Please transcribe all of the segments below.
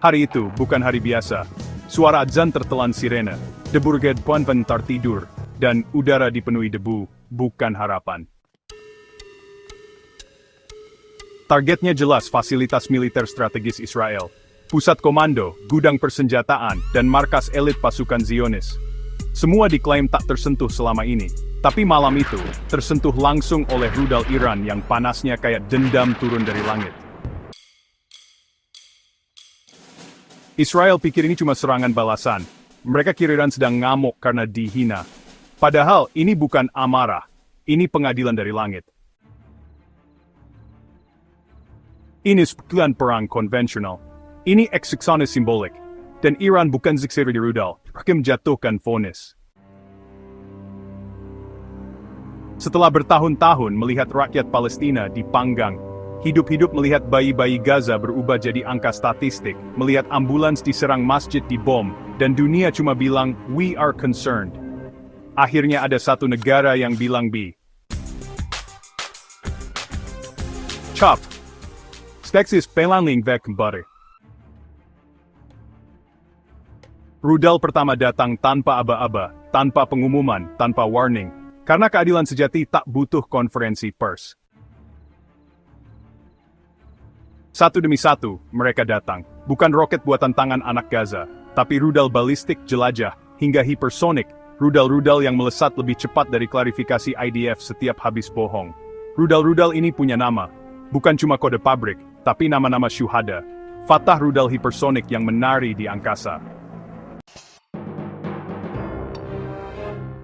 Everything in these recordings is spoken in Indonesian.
Hari itu bukan hari biasa. Suara azan tertelan sirene, debu gedpan bentar tidur, dan udara dipenuhi debu, bukan harapan. Targetnya jelas fasilitas militer strategis Israel, pusat komando, gudang persenjataan, dan markas elit pasukan Zionis. Semua diklaim tak tersentuh selama ini, tapi malam itu, tersentuh langsung oleh rudal Iran yang panasnya kayak dendam turun dari langit. Israel pikir ini cuma serangan balasan. Mereka kira Iran sedang ngamuk karena dihina. Padahal ini bukan amarah, ini pengadilan dari langit. Ini sebuah perang konvensional. Ini eksekusi simbolik. Dan Iran bukan zikir di rudal, mereka menjatuhkan vonis. Setelah bertahun-tahun melihat rakyat Palestina dipanggang, hidup-hidup melihat bayi-bayi Gaza berubah jadi angka statistik, melihat ambulans diserang masjid dibom, dan dunia cuma bilang, we are concerned. Akhirnya ada satu negara yang bilang Chop. Steksis pelanling vek kembali. Rudal pertama datang tanpa aba-aba, tanpa pengumuman, tanpa warning. Karena keadilan sejati tak butuh konferensi pers. Satu demi satu, mereka datang. Bukan roket buatan tangan anak Gaza, tapi rudal balistik jelajah, hingga hipersonik, rudal-rudal yang melesat lebih cepat dari klarifikasi IDF setiap habis bohong. Rudal-rudal ini punya nama. Bukan cuma kode pabrik, tapi nama-nama syuhada. Fatah rudal hipersonik yang menari di angkasa.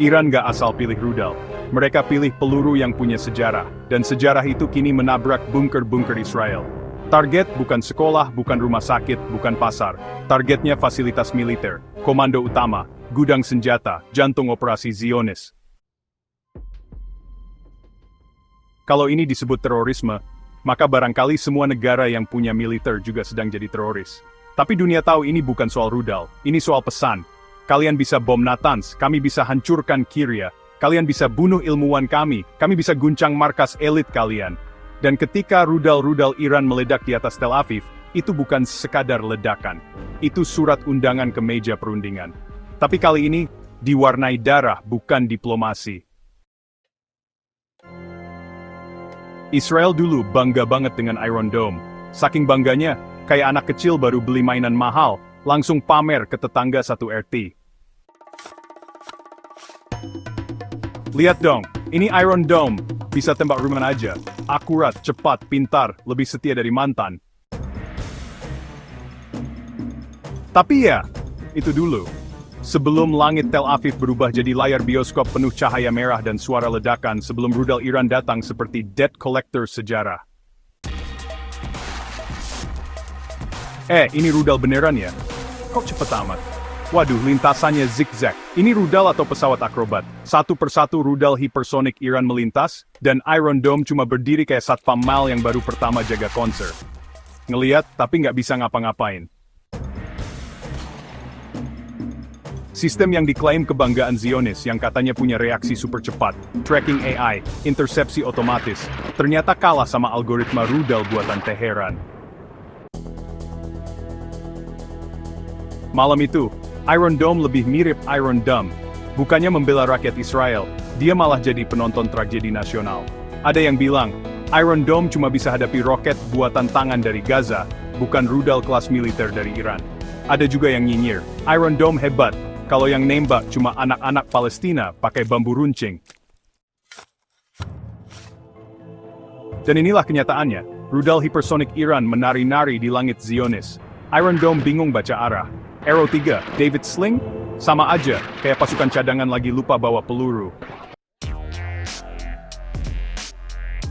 Iran gak asal pilih rudal. Mereka pilih peluru yang punya sejarah, dan sejarah itu kini menabrak bunker-bunker Israel. Target bukan sekolah, bukan rumah sakit, bukan pasar. Targetnya fasilitas militer, komando utama, gudang senjata, jantung operasi Zionis. Kalau ini disebut terorisme, maka barangkali semua negara yang punya militer juga sedang jadi teroris. Tapi dunia tahu ini bukan soal rudal, ini soal pesan. Kalian bisa bom Natanz, kami bisa hancurkan Kiria, kalian bisa bunuh ilmuwan kami bisa guncang markas elit kalian. Dan ketika rudal-rudal Iran meledak di atas Tel Aviv, itu bukan sekadar ledakan. Itu surat undangan ke meja perundingan. Tapi kali ini, diwarnai darah, bukan diplomasi. Israel dulu bangga banget dengan Iron Dome. Saking bangganya, kayak anak kecil baru beli mainan mahal, langsung pamer ke tetangga satu RT. Lihat dong, ini Iron Dome. Bisa tembak rumah aja. Akurat, cepat, pintar, lebih setia dari mantan. Tapi ya, itu dulu. Sebelum langit Tel Aviv berubah jadi layar bioskop penuh cahaya merah dan suara ledakan sebelum rudal Iran datang seperti debt collector sejarah. Ini rudal beneran ya? Kok cepet amat? Waduh, lintasannya zigzag. Ini rudal atau pesawat akrobat? Satu persatu rudal hipersonik Iran melintas, dan Iron Dome cuma berdiri kayak satpam mal yang baru pertama jaga konser. Ngeliat, tapi nggak bisa ngapa-ngapain. Sistem yang diklaim kebanggaan Zionis yang katanya punya reaksi super cepat, tracking AI, intersepsi otomatis, ternyata kalah sama algoritma rudal buatan Teheran. Malam itu, Iron Dome lebih mirip Iron Dome. Bukannya membela rakyat Israel, dia malah jadi penonton tragedi nasional. Ada yang bilang, Iron Dome cuma bisa hadapi roket buatan tangan dari Gaza, bukan rudal kelas militer dari Iran. Ada juga yang nyinyir, Iron Dome hebat, kalau yang nembak cuma anak-anak Palestina pakai bambu runcing. Dan inilah kenyataannya, rudal hipersonik Iran menari-nari di langit Zionis. Iron Dome bingung baca arah. Arrow 3, David Sling, sama aja, kayak pasukan cadangan lagi lupa bawa peluru.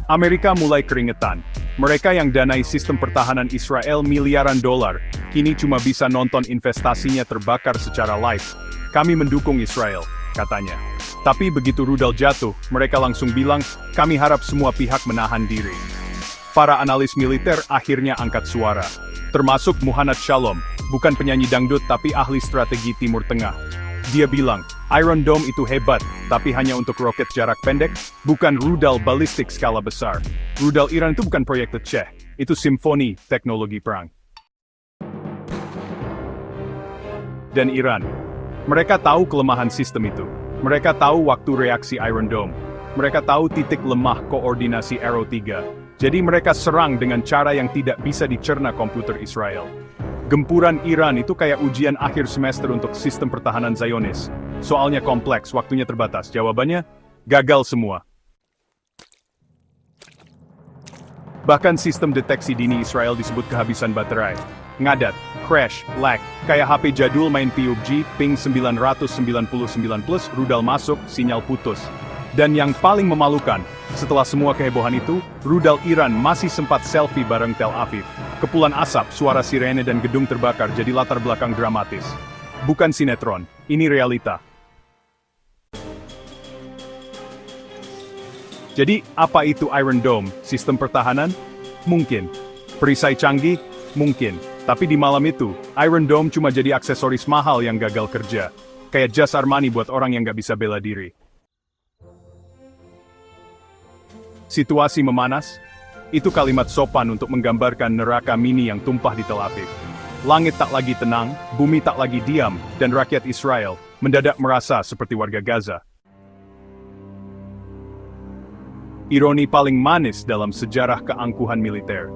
Amerika mulai keringetan. Mereka yang danai sistem pertahanan Israel miliaran dolar, kini cuma bisa nonton investasinya terbakar secara live. Kami mendukung Israel, katanya. Tapi begitu rudal jatuh, mereka langsung bilang, kami harap semua pihak menahan diri. Para analis militer akhirnya angkat suara. Termasuk Muhannad Shalom, bukan penyanyi dangdut tapi ahli strategi Timur Tengah. Dia bilang, Iron Dome itu hebat, tapi hanya untuk roket jarak pendek, bukan rudal balistik skala besar. Rudal Iran itu bukan proyek Aceh, itu simfoni teknologi perang. dan Iran. Mereka tahu kelemahan sistem itu. Mereka tahu waktu reaksi Iron Dome. Mereka tahu titik lemah koordinasi Arrow 3. Jadi mereka serang dengan cara yang tidak bisa dicerna komputer Israel. Gempuran Iran itu kayak ujian akhir semester untuk sistem pertahanan Zionis. Soalnya kompleks, waktunya terbatas. Jawabannya, gagal semua. Bahkan sistem deteksi dini Israel disebut kehabisan baterai. Ngadat, crash, lag, kayak HP jadul main PUBG, ping 999+, rudal masuk, sinyal putus. Dan yang paling memalukan, setelah semua kehebohan itu, rudal Iran masih sempat selfie bareng Tel Aviv. Kepulan asap, suara sirene dan gedung terbakar jadi latar belakang dramatis. Bukan sinetron, ini realita. Jadi, apa itu Iron Dome, sistem pertahanan? Mungkin. Perisai canggih? Mungkin. Tapi di malam itu, Iron Dome cuma jadi aksesoris mahal yang gagal kerja. Kayak jas Armani buat orang yang nggak bisa bela diri. Situasi memanas? Itu kalimat sopan untuk menggambarkan neraka mini yang tumpah di Tel Aviv. Langit tak lagi tenang, bumi tak lagi diam, dan rakyat Israel mendadak merasa seperti warga Gaza. Ironi paling manis dalam sejarah keangkuhan militer.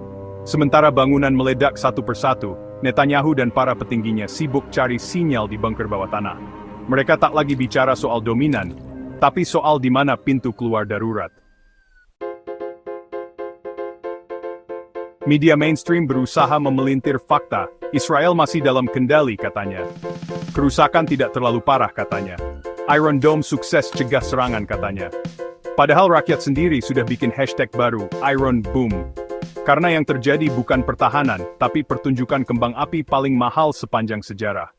Sementara bangunan meledak satu persatu, Netanyahu dan para petingginya sibuk cari sinyal di bunker bawah tanah. Mereka tak lagi bicara soal dominan, tapi soal di mana pintu keluar darurat. Media mainstream berusaha memelintir fakta, Israel masih dalam kendali katanya. Kerusakan tidak terlalu parah katanya. Iron Dome sukses cegah serangan katanya. Padahal rakyat sendiri sudah bikin hashtag baru, Iron Boom. Karena yang terjadi bukan pertahanan, tapi pertunjukan kembang api paling mahal sepanjang sejarah.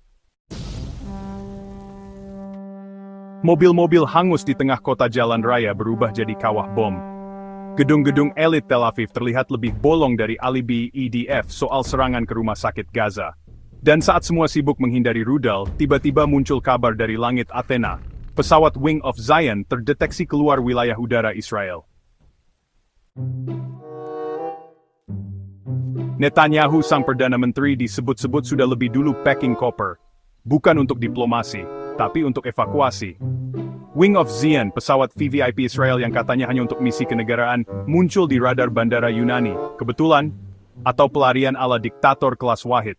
Mobil-mobil hangus di tengah kota jalan raya berubah jadi kawah bom. Gedung-gedung elit Tel Aviv terlihat lebih bolong dari alibi IDF soal serangan ke rumah sakit Gaza. Dan saat semua sibuk menghindari rudal, tiba-tiba muncul kabar dari langit Athena. Pesawat Wing of Zion terdeteksi keluar wilayah udara Israel. Netanyahu sang Perdana Menteri disebut-sebut sudah lebih dulu packing koper. Bukan untuk diplomasi, tapi untuk evakuasi. Wing of Zion, pesawat VVIP Israel yang katanya hanya untuk misi kenegaraan, muncul di radar bandara Yunani. Kebetulan, atau pelarian ala diktator kelas Wahid.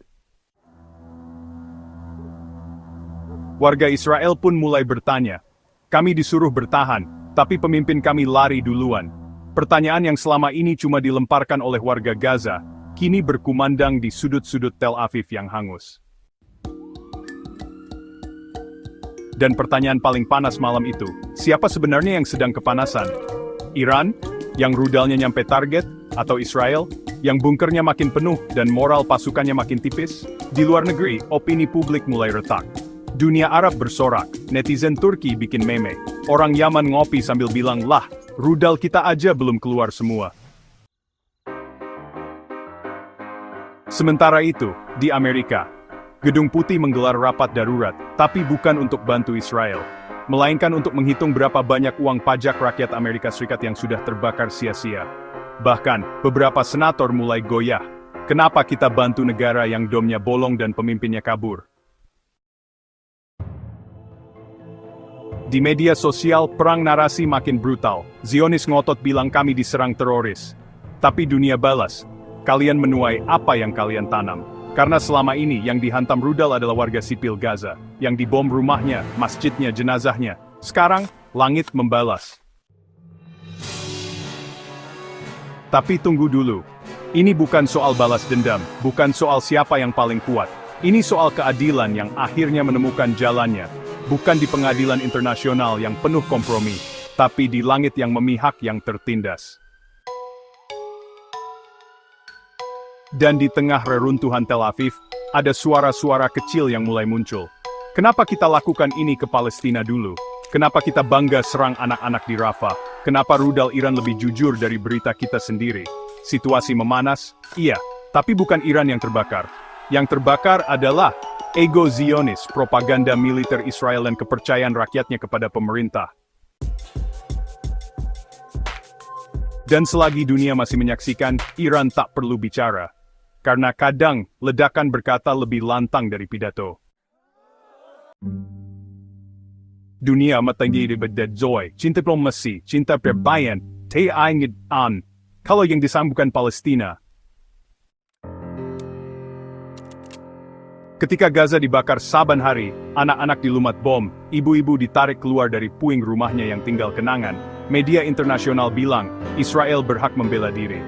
Warga Israel pun mulai bertanya, kami disuruh bertahan, tapi pemimpin kami lari duluan. Pertanyaan yang selama ini cuma dilemparkan oleh warga Gaza, kini berkumandang di sudut-sudut Tel Aviv yang hangus. Dan pertanyaan paling panas malam itu, siapa sebenarnya yang sedang kepanasan? Iran, yang rudalnya nyampe target, atau Israel, yang bunkernya makin penuh dan moral pasukannya makin tipis? Di luar negeri, opini publik mulai retak. Dunia Arab bersorak, netizen Turki bikin meme. Orang Yaman ngopi sambil bilang, lah, rudal kita aja belum keluar semua. Sementara itu, di Amerika, Gedung Putih menggelar rapat darurat, tapi bukan untuk bantu Israel, melainkan untuk menghitung berapa banyak uang pajak rakyat Amerika Serikat yang sudah terbakar sia-sia. Bahkan, beberapa senator mulai goyah. Kenapa kita bantu negara yang domnya bolong dan pemimpinnya kabur? Di media sosial, perang narasi makin brutal. Zionis ngotot bilang kami diserang teroris. Tapi dunia balas, kalian menuai apa yang kalian tanam. Karena selama ini yang dihantam rudal adalah warga sipil Gaza. Yang dibom rumahnya, masjidnya, jenazahnya. Sekarang, langit membalas. Tapi tunggu dulu. Ini bukan soal balas dendam, bukan soal siapa yang paling kuat. Ini soal keadilan yang akhirnya menemukan jalannya. Bukan di pengadilan internasional yang penuh kompromi, tapi di langit yang memihak yang tertindas. Dan di tengah reruntuhan Tel Aviv, ada suara-suara kecil yang mulai muncul. Kenapa kita lakukan ini ke Palestina dulu? Kenapa kita bangga serang anak-anak di Rafah? Kenapa rudal Iran lebih jujur dari berita kita sendiri? Situasi memanas, iya, tapi bukan Iran yang terbakar. Yang terbakar adalah ego Zionis, propaganda militer Israel dan kepercayaan rakyatnya kepada pemerintah. Dan selagi dunia masih menyaksikan, Iran tak perlu bicara. Karena kadang, ledakan berkata lebih lantang dari pidato. Dunia matanggi dibedad Zoy, cinta diplomasi, cinta perbayan, an. Kalau yang disambungkan Palestina. Ketika Gaza dibakar saban hari, anak-anak dilumat bom, ibu-ibu ditarik keluar dari puing rumahnya yang tinggal kenangan, media internasional bilang, Israel berhak membela diri.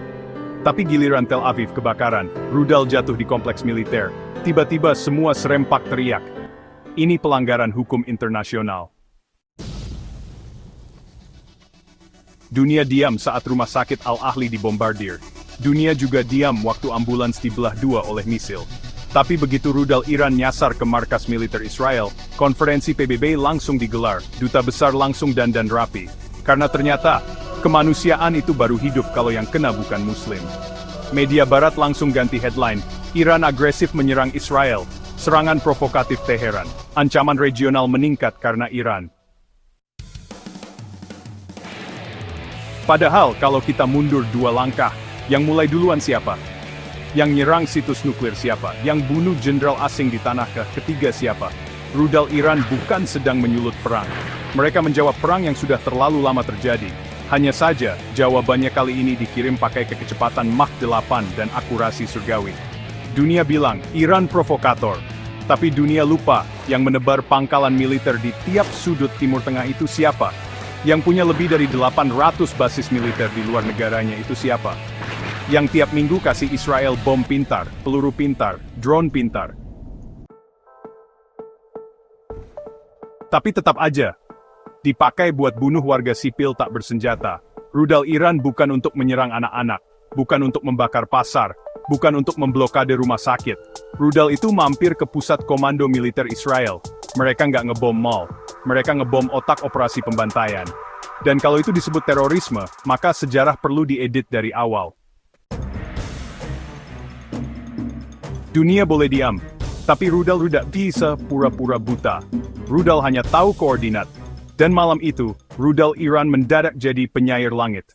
Tapi giliran Tel Aviv kebakaran, rudal jatuh di kompleks militer, tiba-tiba semua serempak teriak. Ini pelanggaran hukum internasional. Dunia diam saat rumah sakit Al-Ahli dibombardir. Dunia juga diam waktu ambulans dibelah dua oleh misil. Tapi begitu rudal Iran nyasar ke markas militer Israel, konferensi PBB langsung digelar, duta besar langsung dandan rapi. Karena ternyata, kemanusiaan itu baru hidup kalau yang kena bukan Muslim. Media Barat langsung ganti headline, Iran agresif menyerang Israel, serangan provokatif Teheran, ancaman regional meningkat karena Iran. Padahal kalau kita mundur dua langkah, yang mulai duluan siapa? Yang nyerang situs nuklir siapa? Yang bunuh jenderal asing di tanah ketiga siapa? Rudal Iran bukan sedang menyulut perang. Mereka menjawab perang yang sudah terlalu lama terjadi. Hanya saja, jawabannya kali ini dikirim pakai kecepatan Mach 8 dan akurasi surgawi. Dunia bilang, Iran provokator. Tapi dunia lupa, yang menebar pangkalan militer di tiap sudut Timur Tengah itu siapa? Yang punya lebih dari 800 basis militer di luar negaranya itu siapa? Yang tiap minggu kasih Israel bom pintar, peluru pintar, drone pintar. Tapi tetap aja, dipakai buat bunuh warga sipil tak bersenjata. Rudal Iran bukan untuk menyerang anak-anak, bukan untuk membakar pasar, bukan untuk memblokade rumah sakit. Rudal itu mampir ke pusat komando militer Israel. Mereka nggak ngebom mall, mereka ngebom otak operasi pembantaian. Dan kalau itu disebut terorisme, maka sejarah perlu diedit dari awal. Dunia boleh diam, tapi rudal bisa pura-pura buta. Rudal hanya tahu koordinat. Dan malam itu, rudal Iran mendadak jadi penyair langit.